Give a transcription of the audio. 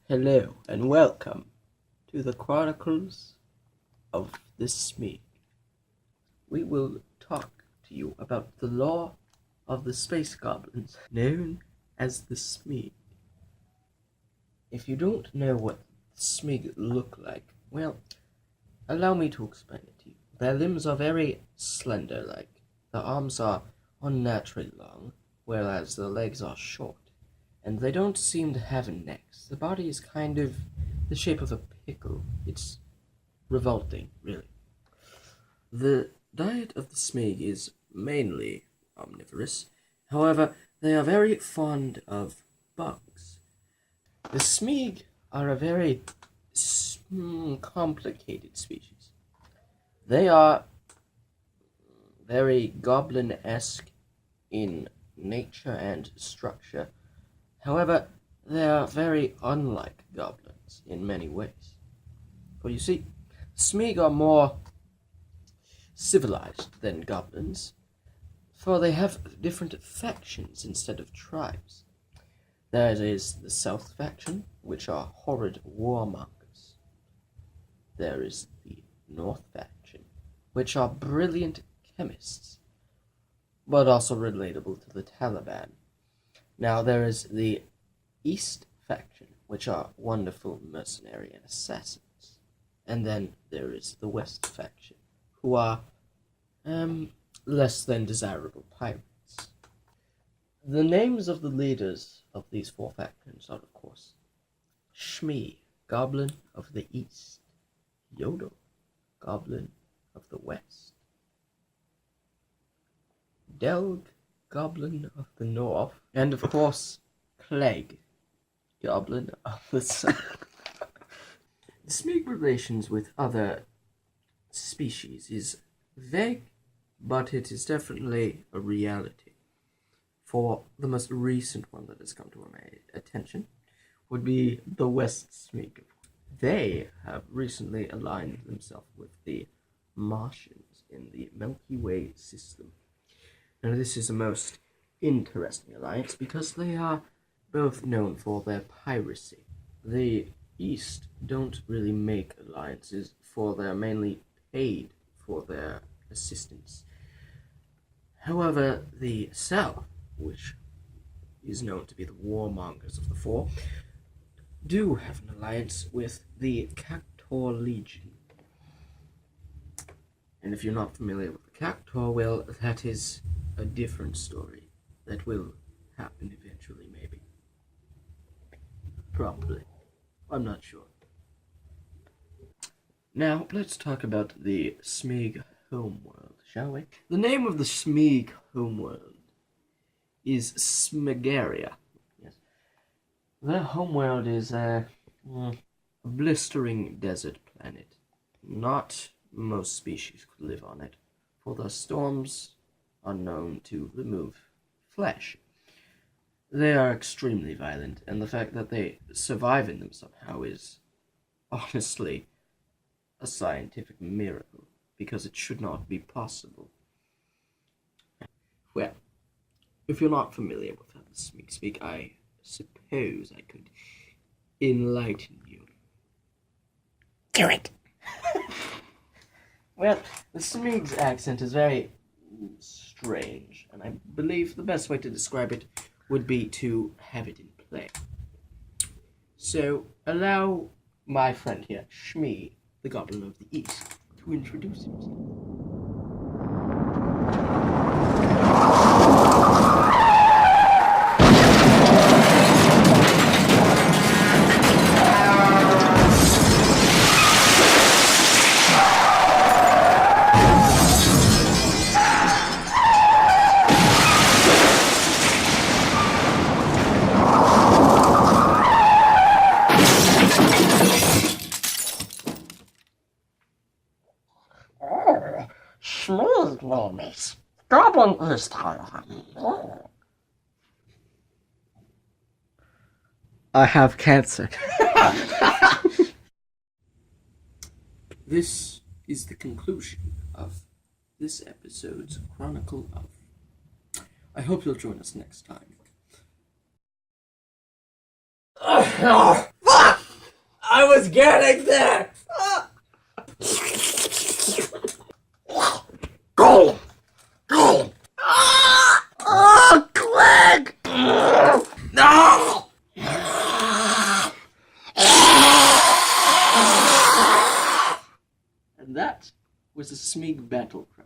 Hello and welcome to the Chronicles of the Smeag. We will talk to you about the law of the space goblins known as the Smeag. If you don't know what the Smeag look like, well, allow me to explain it to you. Their limbs are very slender, their arms are unnaturally long, whereas their legs are short. And they don't seem to have necks. The body is kind of the shape of a pickle. It's revolting, really. The diet of the Smeag is mainly omnivorous. However, they are very fond of bugs. The Smeag are a very complicated species. They are very goblin-esque in nature and structure. However, they are very unlike goblins in many ways. For you see, Smeag are more civilized than goblins, for they have different factions instead of tribes. There is the South faction, which are horrid warmongers. There is the North faction, which are brilliant chemists, but also relatable to the Taliban. Now there is the East faction, which are wonderful mercenary and assassins. And then there is the West faction, who are less than desirable pirates. The names of the leaders of these four factions are, of course, Shmi, Goblin of the East; Yodel, Goblin of the West; Delg, Goblin of the North; and of course, Clegg, Goblin of the South. The Smeag relations with other species is vague, but it is definitely a reality. For the most recent one that has come to my attention would be the West Smeag. They have recently aligned themselves with the Martians in the Milky Way system. Now, this is a most interesting alliance because they are both known for their piracy. The East don't really make alliances, for they are mainly paid for their assistance. However, the South, which is known to be the warmongers of the four, do have an alliance with the Cactor Legion. And if you're not familiar with the Cactor, well, that is a different story that will happen eventually, maybe. Probably. I'm not sure. Now, let's talk about the Smeag homeworld, shall we? The name of the Smeag homeworld is Smegaria. Yes. Their homeworld is a blistering desert planet. Not most species could live on it, for the storms are known to remove flesh. They are extremely violent, and the fact that they survive in them somehow is honestly a scientific miracle, because it should not be possible. Well, if you're not familiar with how the Smeag speak, I suppose I could enlighten you. Do it. Well, the Smeag's accent is very strange, and I believe the best way to describe it would be to have it in play. So, allow my friend here, Shmi, the Goblin of the East, to introduce himself. Smeag name is Goblin East. I have cancer. This is the conclusion of this episode's Chronicle of. I hope you'll join us next time. Fuck! I was getting there! Go! Go! Oh, Clegg! No! And that was the Smeag battle cry.